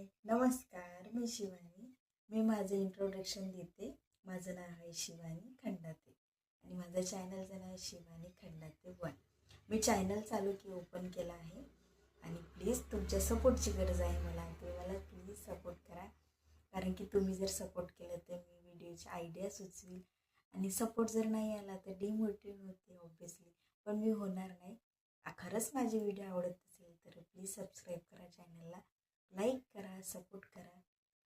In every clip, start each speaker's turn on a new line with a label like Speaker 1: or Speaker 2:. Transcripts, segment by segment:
Speaker 1: हाय नमस्कार, मी शिवानी. मी माझं इंट्रोडक्शन देते. माझं नाव आहे शिवानी खंडाते आणि माझं चॅनलचं नाव आहे शिवानी खंडाते 1. मी चॅनल ओपन केला आहे आणि प्लीज तुमच्या सपोर्टची गरज आहे मला. तुम्ही मला प्लीज सपोर्ट करा, कारण की तुम्ही जर सपोर्ट केलं तर मी व्हिडिओची आयडिया सुचवील आणि सपोर्ट जर नाही आला तर डिमोटिवेट होते ऑब्वियसली. पण मी होणार नाही. खरंच माझे व्हिडिओ आवडत असेल तर प्लीज सबस्क्राईब करा चॅनलला, लाईक करा, सपोर्ट करा.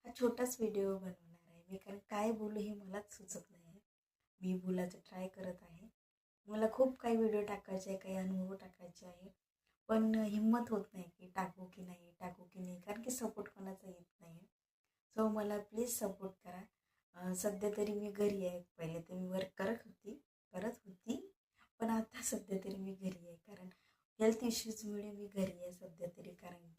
Speaker 1: हा छोटाच व्हिडिओ बनवणार आहे मी, कारण काय बोलू हे मलाच सुचत नाही आहे. मी बोलायचं ट्राय करत आहे. मला खूप काही व्हिडिओ टाकायचे आहे, काही अनुभव टाकायचे आहे, पण हिंमत होत नाही की टाकू की नाही, कारण की सपोर्ट कोणाचा येत नाही. सो मला प्लीज सपोर्ट करा. सध्या तरी मी घरी आहे. पहिले तर मी वर्क करत होती, पण आता सध्या तरी मी घरी आहे, कारण हेल्थ इश्यूजमुळे मी घरी आहे सध्या तरी. कारण की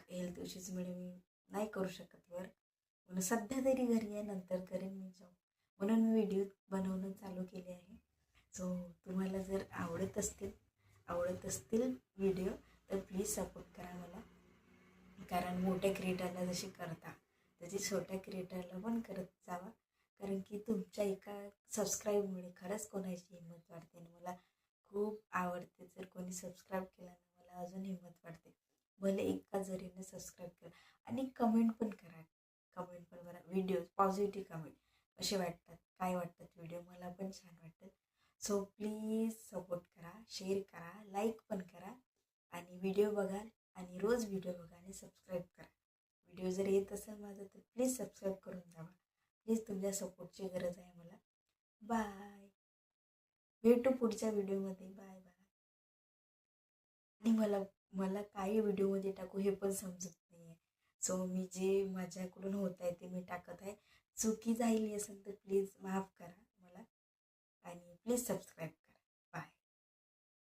Speaker 1: हेल्थ इश्यूजमुळे मी नाही करू शकत वर्क, म्हणून सध्या तरी घरी आहे. नंतर करेन मी जॉब, म्हणून मी व्हिडिओ बनवणं चालू केले आहे. सो तुम्हाला जर आवडत असतील व्हिडिओ तर प्लीज सपोर्ट करा मला, कारण मोठ्या क्रिएटरला जशी करता त्याची छोट्या क्रिएटरला पण करत जावा. कारण की तुमच्या एका सबस्क्राईबमुळे खरंच कोणाची हिंमत वाढते आणि मला खूप आवडते. जर कोणी सबस्क्राईब केला ना मला अजून हिंमत वाढते. भले एका जरीने सबस्क्राईब करा आणि कमेंट पण करा. व्हिडिओ पॉझिटिव्ह कमेंट कसे वाटतात, काय वाटतात व्हिडिओ, मला पण छान वाटतं. सो प्लीज सपोर्ट करा, शेअर करा, लाईक पण करा आणि व्हिडिओ बघाल आणि रोज व्हिडिओ बघा आणि सबस्क्राईब करा. व्हिडिओ जर येत असेल माझं तर प्लीज सबस्क्राईब करून जावा. प्लीज तुमच्या सपोर्टची गरज आहे मला. बाय, भेटू पुढच्या व्हिडिओमध्ये. Bye bye. आणि मला मला काही व्हिडिओमध्ये टाकू हे पण समजत नाही आहे. सो मी जे माझ्याकडून होत आहे ते मी टाकत आहे. चुकी झाली असेल तर प्लीज माफ करा मला आणि प्लीज सबस्क्राईब करा.